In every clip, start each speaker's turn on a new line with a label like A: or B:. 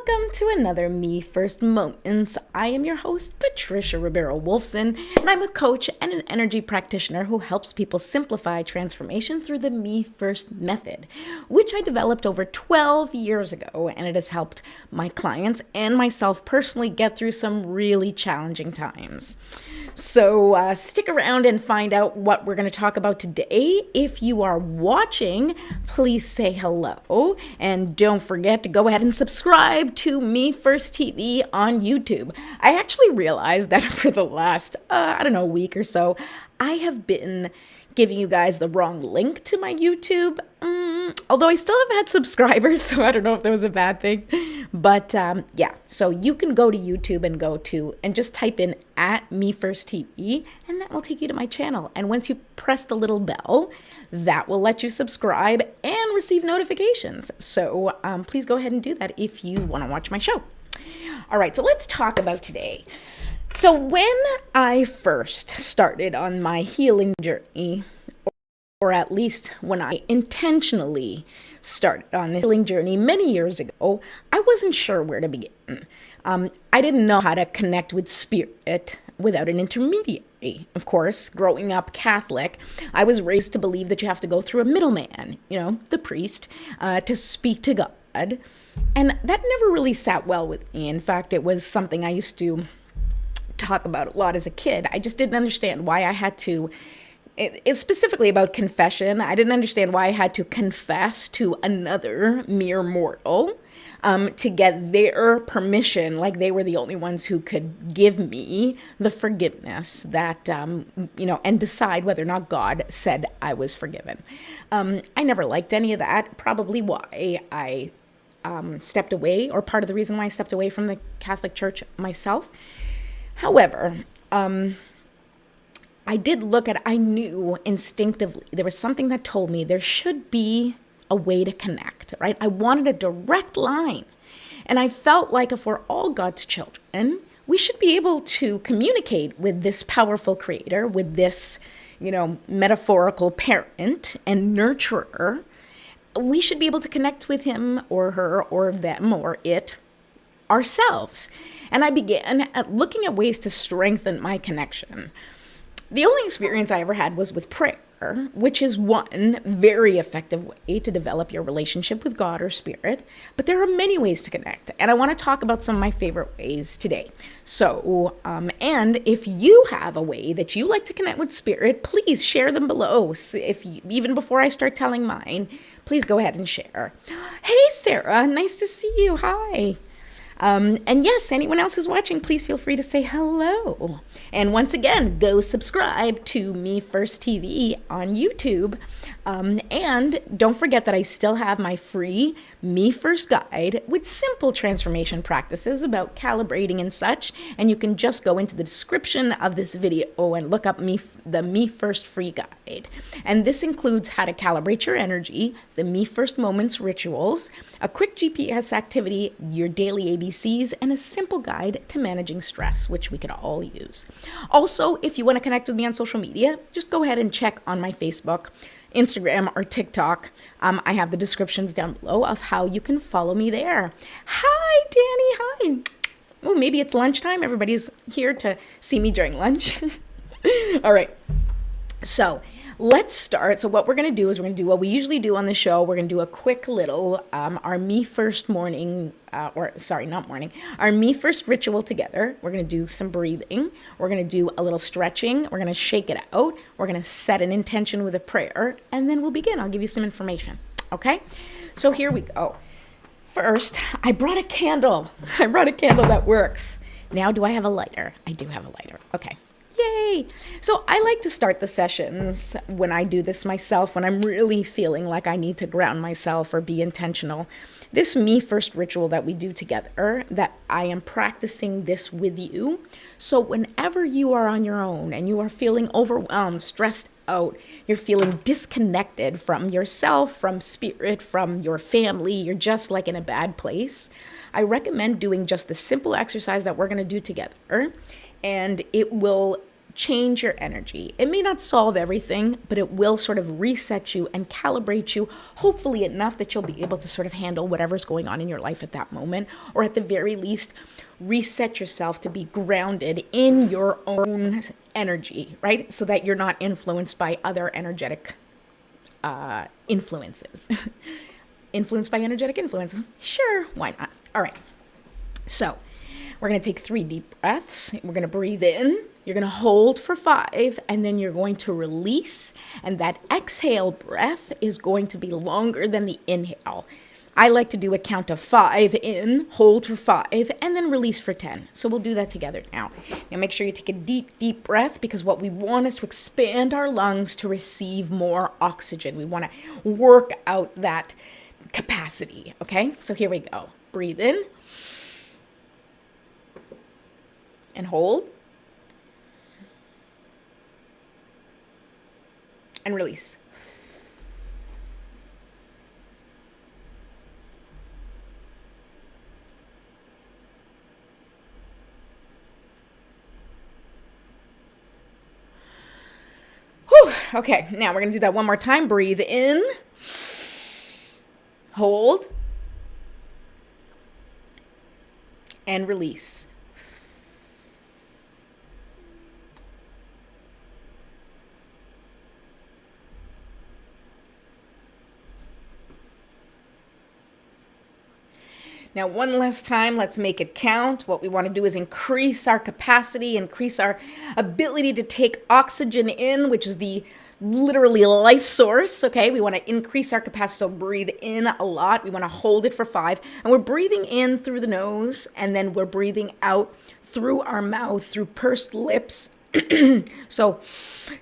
A: Welcome to another Me First Moments. I am your host, Patricia Ribeiro-Wolfson, and I'm a coach and an energy practitioner who helps people simplify transformation through the Me First method, which I developed over 12 years ago, and it has helped my clients and myself personally get through some really challenging times. So stick around and find out what we're going to talk about today. If you are watching, please say hello. And don't forget to go ahead and subscribe to Me First TV on YouTube. I actually realized that for the last, week or so, I have been giving you guys the wrong link to my YouTube. Although I still have had subscribers, so I don't know if that was a bad thing. But so you can go to YouTube and just type in @MeFirstTV, and that will take you to my channel. And once you press the little bell, that will let you subscribe and receive notifications. So please go ahead and do that if you want to watch my show. All right, so let's talk about today. So when I first started on my healing journey, or at least when I intentionally started on this healing journey many years ago, I wasn't sure where to begin. I didn't know how to connect with spirit without an intermediary. Of course, growing up Catholic, I was raised to believe that you have to go through a middleman, the priest, to speak to God. And that never really sat well with me. In fact, it was something I used to talk about a lot as a kid. I just didn't understand why I had to, specifically about confession, I didn't understand why I had to confess to another mere mortal to get their permission, like they were the only ones who could give me the forgiveness that, and decide whether or not God said I was forgiven. I never liked any of that, probably why I stepped away, or part of the reason why I stepped away from the Catholic Church myself. However, I did I knew instinctively, there was something that told me there should be a way to connect, right? I wanted a direct line. And I felt like if we're all God's children, we should be able to communicate with this powerful creator, with this, metaphorical parent and nurturer. We should be able to connect with him or her or them or it ourselves. And I began looking at ways to strengthen my connection. The only experience I ever had was with prayer, which is one very effective way to develop your relationship with God or spirit. But there are many ways to connect, and I want to talk about some of my favorite ways today. So, and if you have a way that you like to connect with spirit, please share them below. So even before I start telling mine, please go ahead and share. Hey, Sarah, nice to see you. Hi. And yes, anyone else who's watching, please feel free to say hello. And once again, go subscribe to Me First TV on YouTube. And don't forget that I still have my free Me First guide with simple transformation practices about calibrating and such. And you can just go into the description of this video and look up the Me First free guide. And this includes how to calibrate your energy, the Me First Moments rituals, a quick GPS activity, your daily ABCs, and a simple guide to managing stress, which we could all use. Also, if you want to connect with me on social media, just go ahead and check on my Facebook, Instagram, or TikTok. I have the descriptions down below of how you can follow me there. Hi, Danny. Hi. Oh, maybe it's lunchtime. Everybody's here to see me during lunch. All right. So let's start. So what we're going to do is we're going to do what we usually do on the show. We're going to do a quick little, our Me First morning, our Me First ritual together. We're going to do some breathing. We're going to do a little stretching. We're going to shake it out. We're going to set an intention with a prayer, and then we'll begin. I'll give you some information. Okay? So here we go. First, I brought a candle. I brought a candle that works. Now, do I have a lighter? I do have a lighter. Okay. Yay! So I like to start the sessions when I do this myself, when I'm really feeling like I need to ground myself or be intentional. This Me First ritual that we do together, that I am practicing this with you. So whenever you are on your own and you are feeling overwhelmed, stressed out, you're feeling disconnected from yourself, from spirit, from your family, you're just like in a bad place, I recommend doing just the simple exercise that we're going to do together. And it will change your energy. It may not solve everything, but it will sort of reset you and calibrate you, hopefully enough that you'll be able to sort of handle whatever's going on in your life at that moment, or at the very least, reset yourself to be grounded in your own energy, right? So that you're not influenced by other energetic influences. Influenced by energetic influences? Sure, why not? All right. So we're going to take 3 deep breaths. We're going to breathe in. You're going to hold for 5, and then you're going to release. And that exhale breath is going to be longer than the inhale. I like to do a count of 5 in, hold for 5, and then release for 10. So we'll do that together now. Now make sure you take a deep, deep breath, because what we want is to expand our lungs to receive more oxygen. We want to work out that capacity, okay? So here we go. Breathe in. And hold. And release. Whew. Okay, now we're going to do that one more time. Breathe in. Hold. And release. Now, one last time, let's make it count. What we want to do is increase our capacity, increase our ability to take oxygen in, which is the literally life source, okay? We want to increase our capacity, so breathe in a lot. We want to hold it for 5, and we're breathing in through the nose, and then we're breathing out through our mouth, through pursed lips. So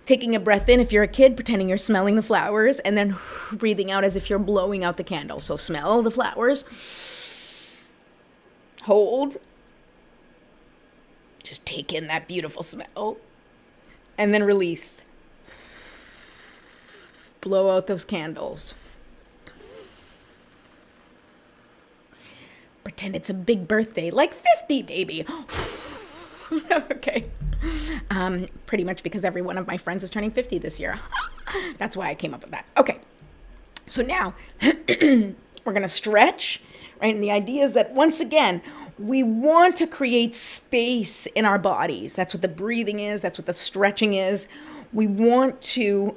A: taking a breath in, if you're a kid, pretending you're smelling the flowers, and then breathing out as if you're blowing out the candle. So smell the flowers. Hold. Just take in that beautiful smell. And then release. Blow out those candles. Pretend it's a big birthday, like 50, baby. Okay. Pretty much because every one of my friends is turning 50 this year. That's why I came up with that. Okay. So now we're going to stretch. Right? And the idea is that, once again, we want to create space in our bodies. That's what the breathing is. That's what the stretching is. We want to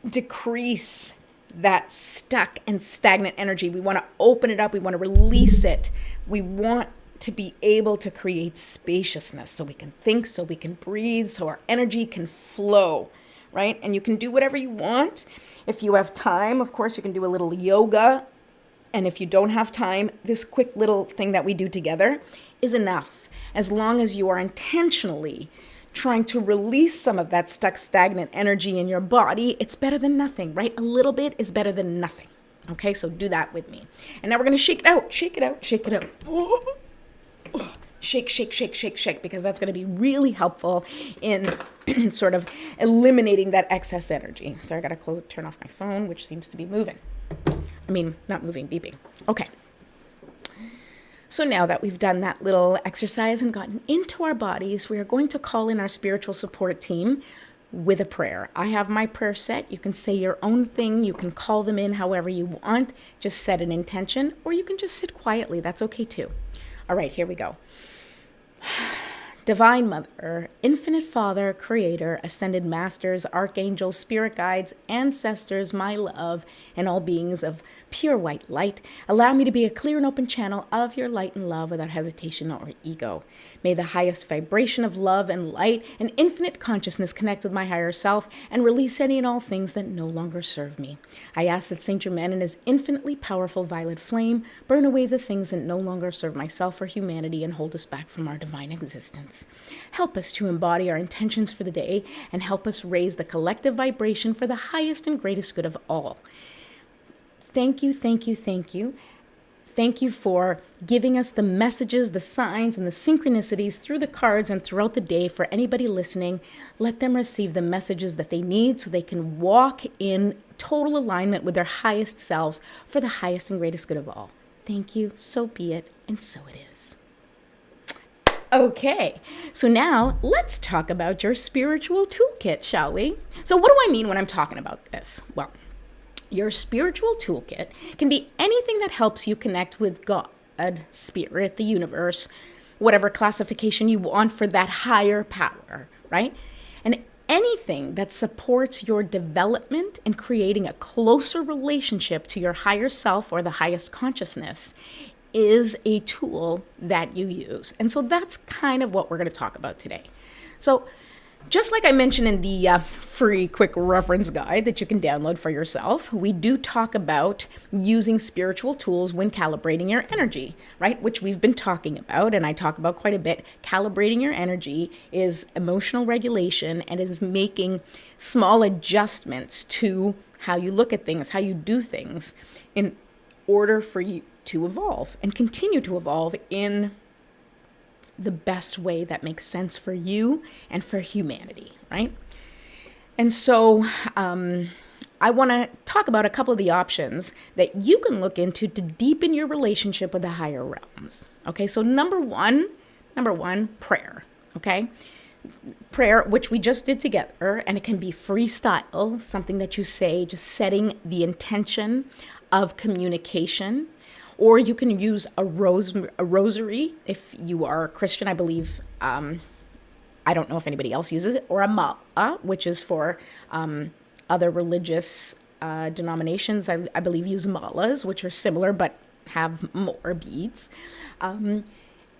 A: decrease that stuck and stagnant energy. We want to open it up. We want to release it. We want to be able to create spaciousness so we can think, so we can breathe, so our energy can flow, right? And you can do whatever you want. If you have time, of course, you can do a little yoga. And if you don't have time, this quick little thing that we do together is enough. As long as you are intentionally trying to release some of that stuck, stagnant energy in your body, it's better than nothing, right? A little bit is better than nothing. Okay, so do that with me. And now we're going to shake it out, shake it out, shake it out. Shake, shake, shake, shake, shake, because that's going to be really helpful in sort of eliminating that excess energy. So I got to turn off my phone, which seems to be moving. I mean, not moving, beeping. Okay. So now that we've done that little exercise and gotten into our bodies, we are going to call in our spiritual support team with a prayer. I have my prayer set. You can say your own thing. You can call them in however you want. Just set an intention, or you can just sit quietly. That's okay too. All right, here we go. Divine Mother, Infinite Father, Creator, Ascended Masters, Archangels, Spirit Guides, Ancestors, my love, and all beings of pure white light, allow me to be a clear and open channel of your light and love without hesitation or ego. May the highest vibration of love and light and infinite consciousness connect with my higher self and release any and all things that no longer serve me. I ask that Saint Germain and his infinitely powerful violet flame burn away the things that no longer serve myself or humanity and hold us back from our divine existence. Help us to embody our intentions for the day and help us raise the collective vibration for the highest and greatest good of all. Thank you, thank you, thank you. Thank you for giving us the messages, the signs, and the synchronicities through the cards and throughout the day. For anybody listening, let them receive the messages that they need so they can walk in total alignment with their highest selves for the highest and greatest good of all. Thank you, so be it, and so it is. Okay, so now let's talk about your spiritual toolkit, shall we? So, what do I mean when I'm talking about this? Well, your spiritual toolkit can be anything that helps you connect with God, spirit, the universe, whatever classification you want for that higher power, right? And anything that supports your development and creating a closer relationship to your higher self or the highest consciousness is a tool that you use. And so that's kind of what we're going to talk about today. So just like I mentioned in the free quick reference guide that you can download for yourself, we do talk about using spiritual tools when calibrating your energy, right? Which we've been talking about, and I talk about quite a bit. Calibrating your energy is emotional regulation and is making small adjustments to how you look at things, how you do things in order for you to evolve and continue to evolve in the best way that makes sense for you and for humanity, right? And so I want to talk about a couple of the options that you can look into to deepen your relationship with the higher realms. Okay, so number one, prayer. Okay, prayer, which we just did together, and it can be freestyle, something that you say, just setting the intention of communication. Or you can use a rosary if you are Christian, I believe. I don't know if anybody else uses it. Or a mala, which is for other religious denominations. I believe use malas, which are similar but have more beads.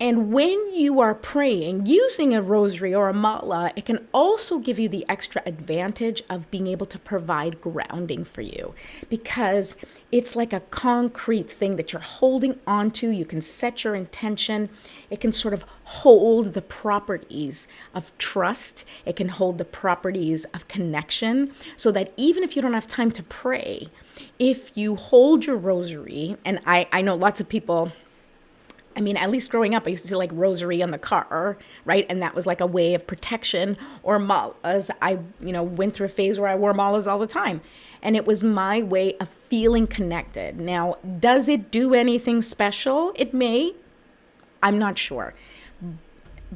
A: And when you are praying, using a rosary or a mala, it can also give you the extra advantage of being able to provide grounding for you, because it's like a concrete thing that you're holding onto. You can set your intention. It can sort of hold the properties of trust. It can hold the properties of connection, so that even if you don't have time to pray, if you hold your rosary, and I know lots of people, I mean, at least growing up, I used to see like rosary on the car, right? And that was like a way of protection. Or malas. I, went through a phase where I wore malas all the time. And it was my way of feeling connected. Now, does it do anything special? It may. I'm not sure.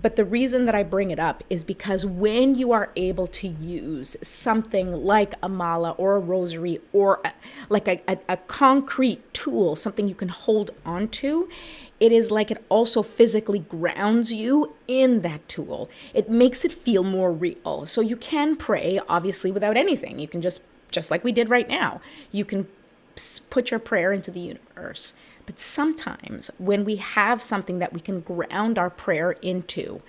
A: But the reason that I bring it up is because when you are able to use something like a mala or a rosary or like a concrete tool, something you can hold onto, it is like it also physically grounds you in that tool. It makes it feel more real. So you can pray, obviously, without anything. You can just like we did right now, you can put your prayer into the universe. But sometimes when we have something that we can ground our prayer into,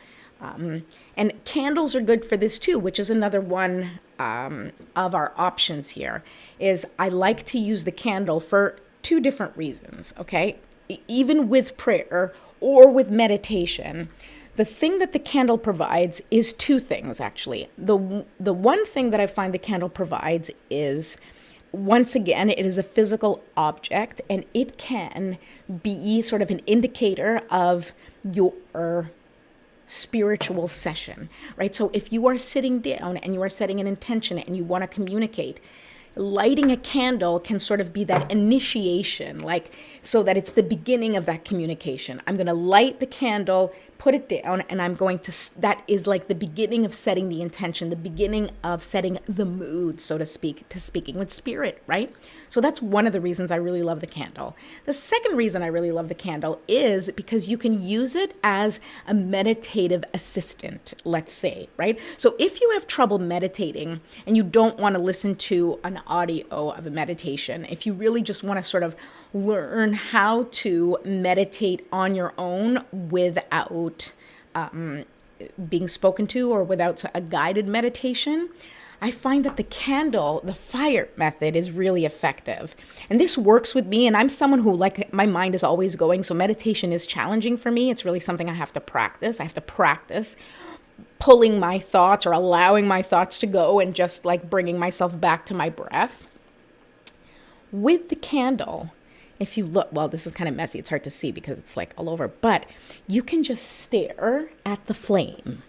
A: and candles are good for this too, which is another one of our options here, is I like to use the candle for two different reasons, okay? Even with prayer or with meditation, the thing that the candle provides is two things, actually. The one thing that I find the candle provides is, once again, it is a physical object, and it can be sort of an indicator of your spiritual session, right? So if you are sitting down and you are setting an intention and you want to communicate, lighting a candle can sort of be that initiation, like, so that it's the beginning of that communication. I'm going to light the candle, put it down, and I'm going to, that is like the beginning of setting the intention, the beginning of setting the mood, so to speak, to speaking with spirit, right? So that's one of the reasons I really love the candle. The second reason I really love the candle is because you can use it as a meditative assistant, let's say, right? So if you have trouble meditating and you don't want to listen to an audio of a meditation, if you really just want to sort of learn how to meditate on your own without being spoken to or without a guided meditation, I find that the candle, the fire method, is really effective. And this works with me, and I'm someone who, like, my mind is always going, so meditation is challenging for me. It's really something I have to practice. I have to practice pulling my thoughts or allowing my thoughts to go and just like bringing myself back to my breath. With the candle, if you look, well, this is kind of messy. It's hard to see because it's like all over, but you can just stare at the flame.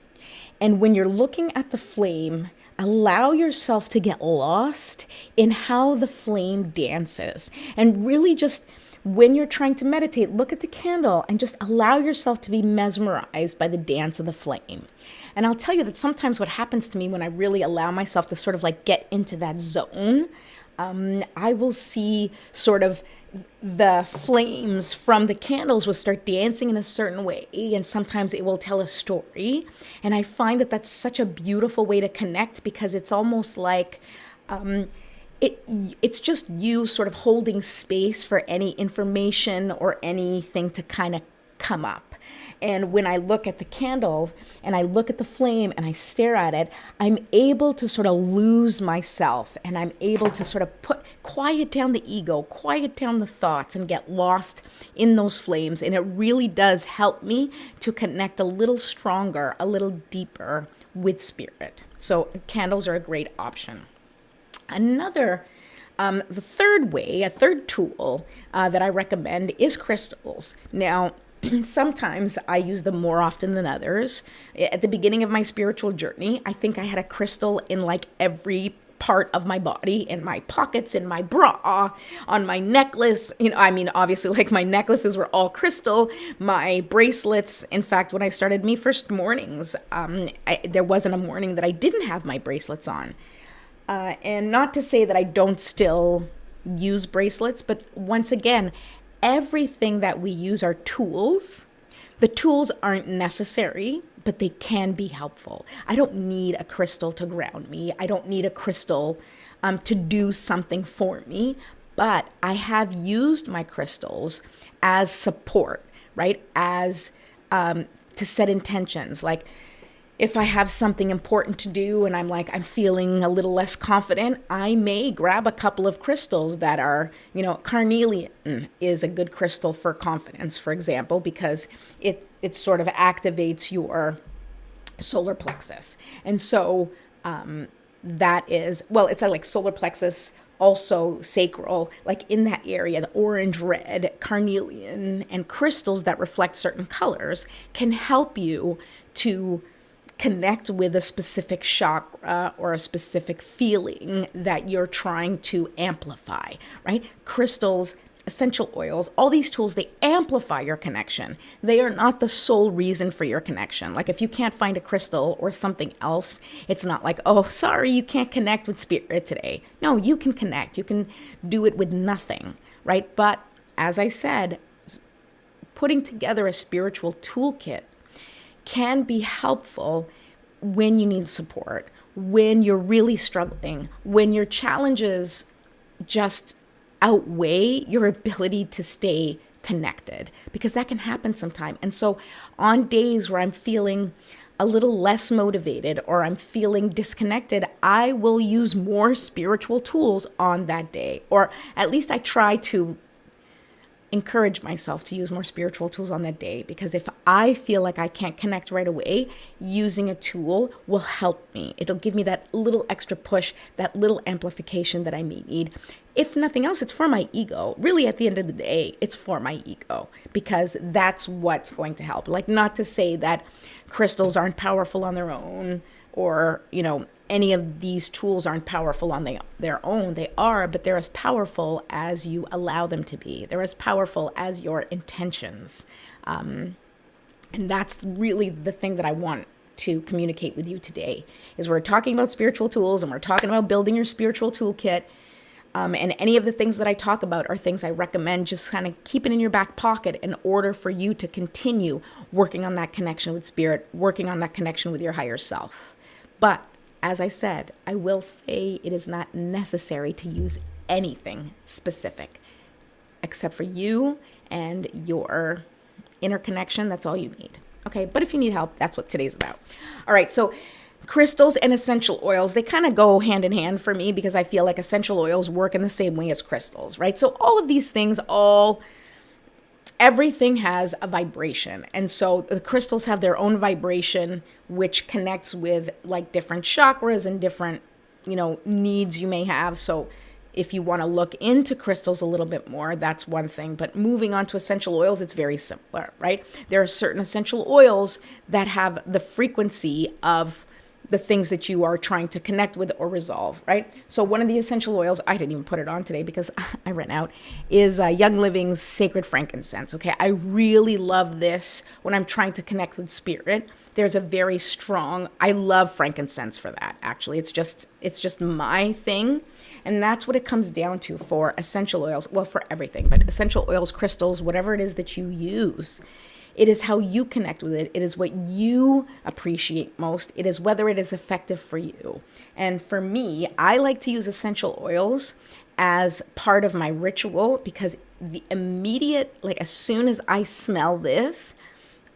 A: And when you're looking at the flame, allow yourself to get lost in how the flame dances and really just when you're trying to meditate, look at the candle and just allow yourself to be mesmerized by the dance of the flame. And I'll tell you that sometimes what happens to me when I really allow myself to sort of like get into that zone, I will see sort of the flames from the candles will start dancing in a certain way, and sometimes it will tell a story. And I find that that's such a beautiful way to connect, because it's almost like it's just you sort of holding space for any information or anything to kind of come up. And when I look at the candles and I look at the flame and I stare at it, I'm able to sort of lose myself, and I'm able to sort of quiet down the ego, quiet down the thoughts, and get lost in those flames. And it really does help me to connect a little stronger, a little deeper with spirit. So candles are a great option. The third tool that I recommend is crystals. Now, sometimes I use them more often than others. At the beginning of my spiritual journey, I think I had a crystal in like every part of my body, in my pockets, in my bra, on my necklace. Obviously, like, my necklaces were all crystal. My bracelets, in fact, when I started Me First mornings, there wasn't a morning that I didn't have my bracelets on. And not to say that I don't still use bracelets, but once again, everything that we use are tools. The tools aren't necessary, but they can be helpful. I don't need a crystal to ground me. I don't need a crystal to do something for me, but I have used my crystals as support, right? As to set intentions. Like, if I have something important to do and I'm feeling a little less confident, I may grab a couple of crystals that are, carnelian is a good crystal for confidence, for example, because it sort of activates your solar plexus. And so that is, it's like solar plexus, also sacral, like in that area, the orange, red, carnelian, and crystals that reflect certain colors can help you to connect with a specific chakra or a specific feeling that you're trying to amplify, right? Crystals, essential oils, all these tools, they amplify your connection. They are not the sole reason for your connection. Like, if you can't find a crystal or something else, it's not like, oh, sorry, you can't connect with spirit today. No, you can connect. You can do it with nothing, right? But as I said, putting together a spiritual toolkit can be helpful when you need support, when you're really struggling, when your challenges just outweigh your ability to stay connected, because that can happen sometime. And so on days where I'm feeling a little less motivated or I'm feeling disconnected, I will use more spiritual tools on that day, or at least I try to encourage myself to use more spiritual tools on that day, because if I feel like I can't connect right away, using a tool will help me. It'll give me that little extra push, that little amplification that I may need. If nothing else, it's for my ego. Really, at the end of the day, it's for my ego, because that's what's going to help. Like, not to say that crystals aren't powerful on their own, or, any of these tools aren't powerful on their own. They are, but they're as powerful as you allow them to be. They're as powerful as your intentions. And that's really the thing that I want to communicate with you today, is we're talking about spiritual tools, and we're talking about building your spiritual toolkit. And any of the things that I talk about are things I recommend just kind of keeping in your back pocket in order for you to continue working on that connection with spirit, working on that connection with your higher self. But as I said, I will say it is not necessary to use anything specific except for you and your inner connection. That's all you need. Okay, but if you need help, that's what today's about. All right, so crystals and essential oils, they kind of go hand in hand for me, because I feel like essential oils work in the same way as crystals, right? So all of these things, everything has a vibration. And so the crystals have their own vibration, which connects with like different chakras and different, needs you may have. So if you want to look into crystals a little bit more, that's one thing. But moving on to essential oils, it's very similar, right? There are certain essential oils that have the frequency of the things that you are trying to connect with or resolve, right? So one of the essential oils, I didn't even put it on today because I ran out, is Young Living's Sacred Frankincense, okay? I really love this when I'm trying to connect with spirit. There's a very strong, I love frankincense for that, actually. It's just my thing. And that's what it comes down to for essential oils. Well, for everything, but essential oils, crystals, whatever it is that you use. It is how you connect with it. It is what you appreciate most. It is whether it is effective for you. And for me, I like to use essential oils as part of my ritual because the immediate, like as soon as I smell this,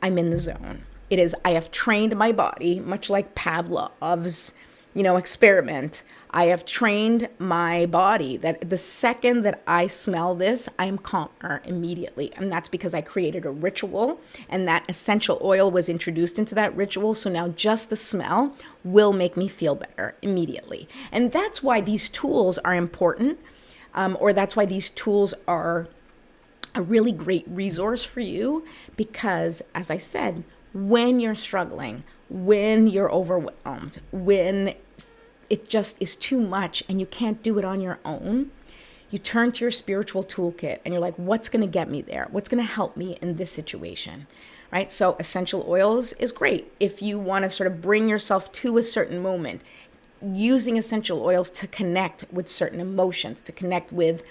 A: I'm in the zone. It is, I have trained my body, much like Pavlov's, experiment. I have trained my body that the second that I smell this, I am calmer immediately. And that's because I created a ritual and that essential oil was introduced into that ritual. So now just the smell will make me feel better immediately. And that's why these tools are important, or that's why these tools are a really great resource for you because, as I said, when you're struggling, when you're overwhelmed, when it just is too much and you can't do it on your own, you turn to your spiritual toolkit and you're like, what's going to get me there? What's going to help me in this situation, right? So essential oils is great if you want to sort of bring yourself to a certain moment, using essential oils to connect with certain emotions, to connect with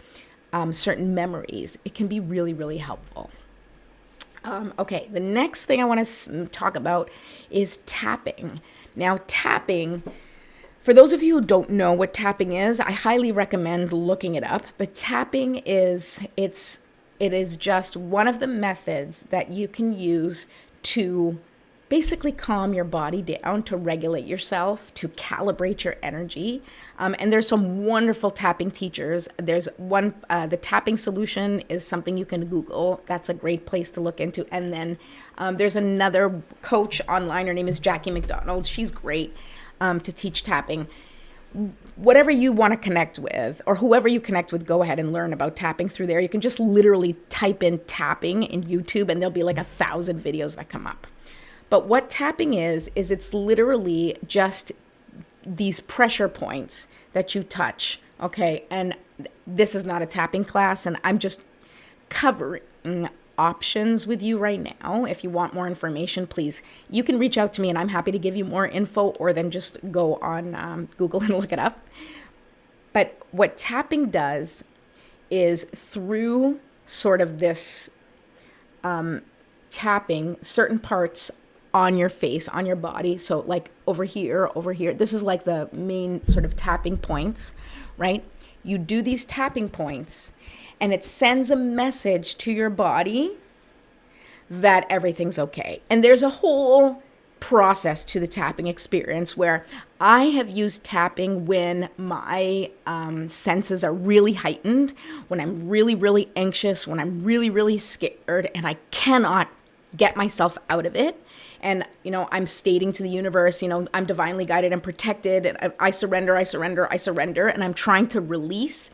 A: certain memories. It can be really, really helpful. Okay, the next thing I want to talk about is tapping. Now, tapping, for those of you who don't know what tapping is, I highly recommend looking it up. But tapping it is just one of the methods that you can use to basically calm your body down, to regulate yourself, to calibrate your energy. And there's some wonderful tapping teachers. There's one, the tapping solution is something you can Google. That's a great place to look into. And then there's another coach online. Her name is Jackie McDonald. She's great to teach tapping. Whatever you want to connect with, or whoever you connect with, go ahead and learn about tapping through there. You can just literally type in tapping in YouTube and there'll be like 1,000 videos that come up. But what tapping is it's literally just these pressure points that you touch, okay? And this is not a tapping class, and I'm just covering options with you right now. If you want more information, please, you can reach out to me, and I'm happy to give you more info, or then just go on Google and look it up. But what tapping does is through sort of this tapping certain parts on your face, on your body. So like over here, this is like the main sort of tapping points, right? You do these tapping points and it sends a message to your body that everything's okay. And there's a whole process to the tapping experience where I have used tapping when my senses are really heightened, when I'm really, really anxious, when I'm really, really scared and I cannot get myself out of it. And, I'm stating to the universe, I'm divinely guided and protected. And I surrender. And I'm trying to release,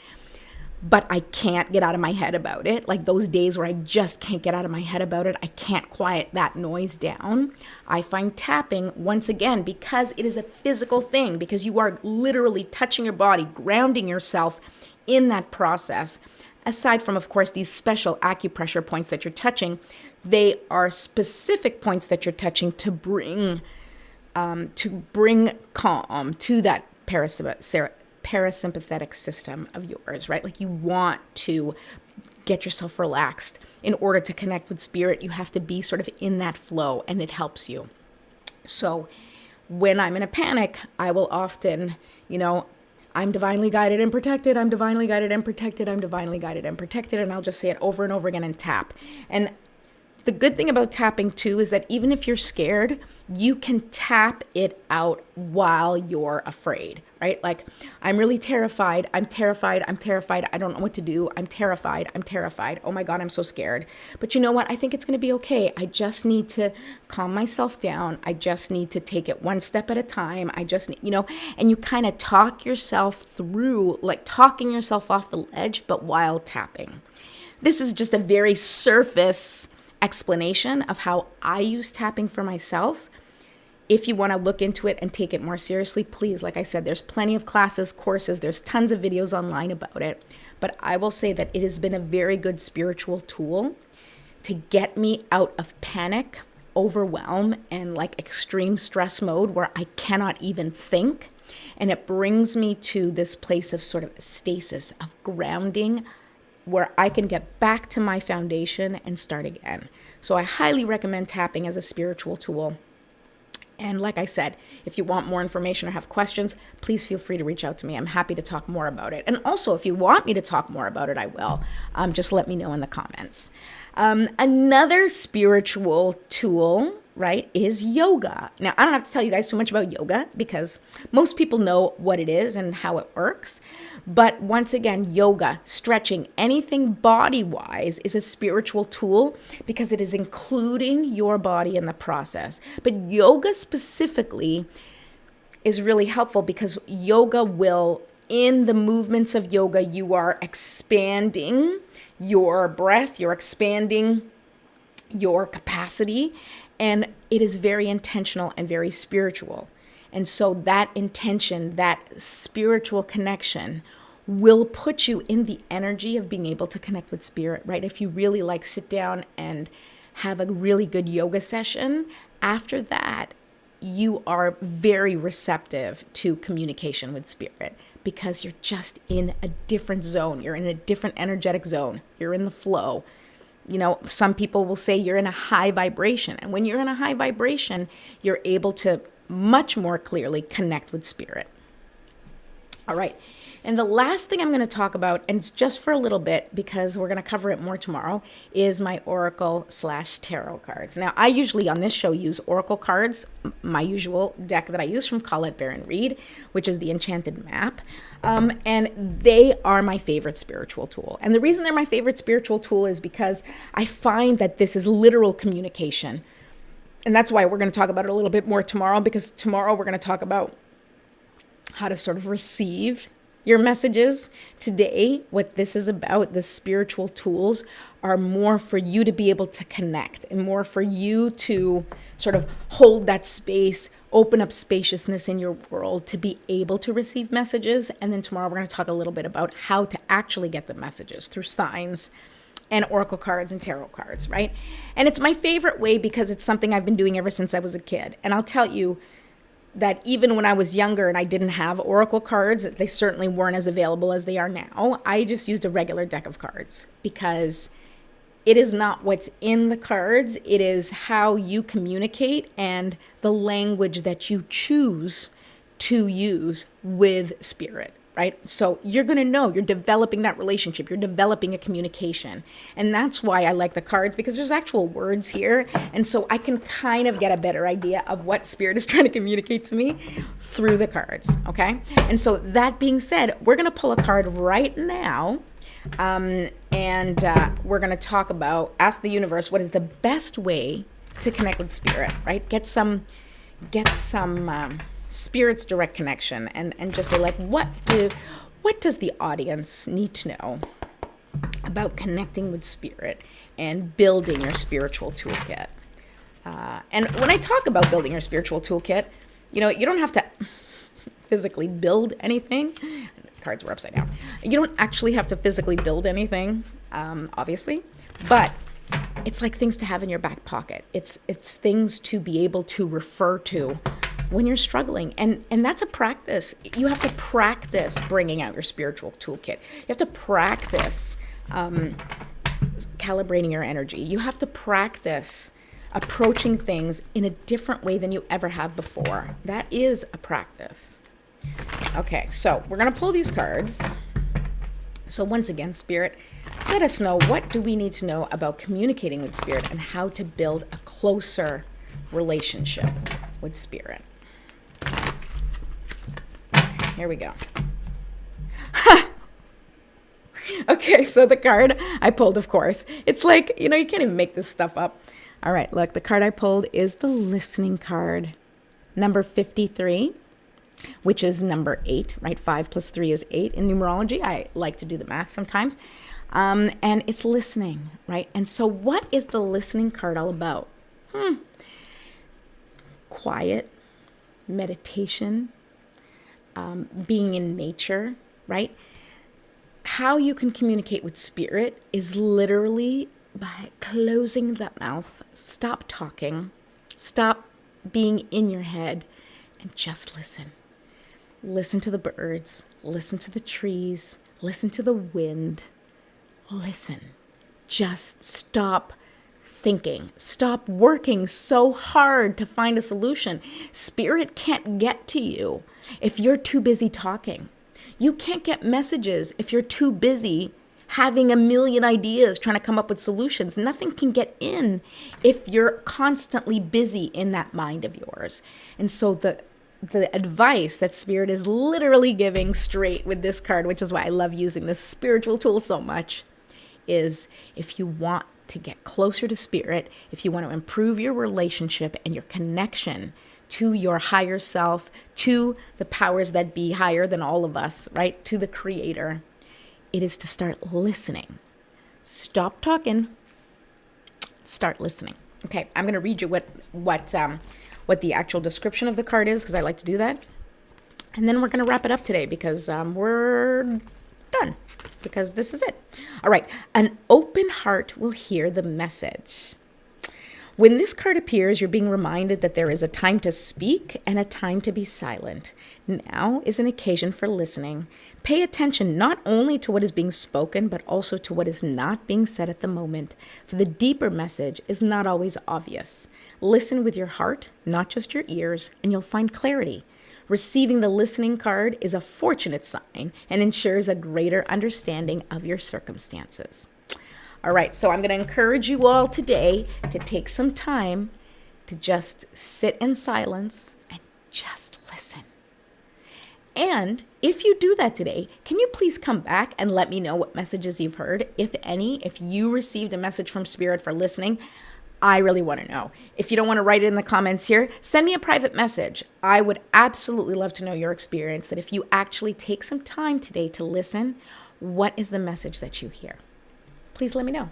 A: but I can't get out of my head about it. Like those days where I just can't get out of my head about it. I can't quiet that noise down. I find tapping, once again, because it is a physical thing, because you are literally touching your body, grounding yourself in that process. Aside from, of course, these special acupressure points that you're touching, they are specific points that you're touching to bring calm to that parasympathetic system of yours, right? Like you want to get yourself relaxed. In order to connect with spirit, you have to be sort of in that flow, and it helps you. So when I'm in a panic, I will often, I'm divinely guided and protected. I'm divinely guided and protected. I'm divinely guided and protected. And I'll just say it over and over again and tap. And the good thing about tapping too is that even if you're scared, you can tap it out while you're afraid, right? Like, I'm really terrified. I'm terrified. I don't know what to do. I'm terrified. Oh my God, I'm so scared. But you know what? I think it's going to be okay. I just need to calm myself down. I just need to take it one step at a time. I just need, and you kind of talk yourself through, like talking yourself off the ledge, but while tapping. This is just a very surface explanation of how I use tapping for myself. if you want to look into it and take it more seriously, please, like I said, there's plenty of classes, courses, there's tons of videos online about it. But I will say that it has been a very good spiritual tool to get me out of panic, overwhelm, and like extreme stress mode where I cannot even think. And it brings me to this place of sort of stasis, of grounding, where I can get back to my foundation and start again. So I highly recommend tapping as a spiritual tool. And like I said, if you want more information or have questions, please feel free to reach out to me. I'm happy to talk more about it. And also, if you want me to talk more about it, I will. Just let me know in the comments. Another spiritual tool, right, is yoga. Now, I don't have to tell you guys too much about yoga because most people know what it is and how it works. But once again, yoga, stretching, anything body-wise is a spiritual tool because it is including your body in the process. But yoga specifically is really helpful because yoga will, in the movements of yoga, you are expanding your breath, you're expanding your capacity, and it is very intentional and very spiritual. And so that intention, that spiritual connection will put you in the energy of being able to connect with spirit, right? If you really like sit down and have a really good yoga session, after that, you are very receptive to communication with spirit because you're just in a different zone. You're in a different energetic zone. You're in the flow. You know, some people will say you're in a high vibration. And when you're in a high vibration, you're able to much more clearly connect with spirit. All right. And the last thing I'm going to talk about, and it's just for a little bit because we're going to cover it more tomorrow, is my Oracle/Tarot cards. Now, I usually on this show use Oracle cards, my usual deck that I use from Colette Baron Reid, which is the Enchanted Map. And they are my favorite spiritual tool. And the reason they're my favorite spiritual tool is because I find that this is literal communication. And that's why we're going to talk about it a little bit more tomorrow, because tomorrow we're going to talk about how to sort of receive your messages. Today, what this is about, the spiritual tools, are more for you to be able to connect and more for you to sort of hold that space, open up spaciousness in your world to be able to receive messages. And then tomorrow we're going to talk a little bit about how to actually get the messages through signs and oracle cards and tarot cards, right? And it's my favorite way because it's something I've been doing ever since I was a kid. And I'll tell you that even when I was younger and I didn't have oracle cards, they certainly weren't as available as they are now. I just used a regular deck of cards because it is not what's in the cards. It is how you communicate and the language that you choose to use with spirit, right? So you're going to know you're developing that relationship. You're developing a communication. And that's why I like the cards, because there's actual words here. And so I can kind of get a better idea of what spirit is trying to communicate to me through the cards. Okay. And so that being said, we're going to pull a card right now. And we're going to talk about, ask the universe, what is the best way to connect with spirit, right? Get some spirit's direct connection and just say, like, what does the audience need to know about connecting with spirit and building your spiritual toolkit? And when I talk about building your spiritual toolkit, you know, you don't have to physically build anything. Cards were upside down. You don't actually have to physically build anything, obviously, but it's like things to have in your back pocket. It's things to be able to refer to when you're struggling. And that's a practice. You have to practice bringing out your spiritual toolkit. You have to practice calibrating your energy. You have to practice approaching things in a different way than you ever have before. That is a practice. Okay, so we're going to pull these cards. So once again, Spirit, let us know, what do we need to know about communicating with Spirit and how to build a closer relationship with Spirit. Here we go. Okay, so the card I pulled, of course, it's like, you know, you can't even make this stuff up. All right, look, the card I pulled is the listening card, number 53, which is number 8, right? 5 plus 3 is 8 in numerology. I like to do the math sometimes. And it's listening, right? And so what is the listening card all about? Quiet, meditation, being in nature, right? How you can communicate with spirit is literally by closing that mouth. Stop talking. Stop being in your head and just listen. Listen to the birds. Listen to the trees. Listen to the wind. Listen. Just stop thinking. Stop working so hard to find a solution. Spirit can't get to you if you're too busy talking. You can't get messages if you're too busy having a million ideas trying to come up with solutions. Nothing can get in if you're constantly busy in that mind of yours. And so the advice that Spirit is literally giving straight with this card, which is why I love using this spiritual tool so much, is if you want to get closer to Spirit, if you want to improve your relationship and your connection to your higher self, to the powers that be higher than all of us, right? To the Creator, it is to start listening. Stop talking. Start listening. Okay, I'm going to read you what the actual description of the card is, because I like to do that. And then we're going to wrap it up today, because we're done, because this is it. All right. An open heart will hear the message. When this card appears, you're being reminded that there is a time to speak and a time to be silent. Now is an occasion for listening. Pay attention not only to what is being spoken, but also to what is not being said at the moment, for the deeper message is not always obvious. Listen with your heart, not just your ears, and you'll find clarity. Receiving the listening card is a fortunate sign and ensures a greater understanding of your circumstances. All right, so I'm going to encourage you all today to take some time to just sit in silence and just listen. And if you do that today, can you please come back and let me know what messages you've heard, if any, if you received a message from Spirit for listening? I really want to know. If you don't want to write it in the comments here, send me a private message. I would absolutely love to know your experience, that if you actually take some time today to listen, what is the message that you hear? Please let me know.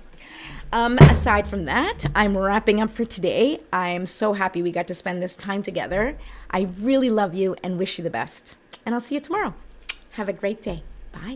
A: Aside from that, I'm wrapping up for today. I'm so happy we got to spend this time together. I really love you and wish you the best. And I'll see you tomorrow. Have a great day. Bye.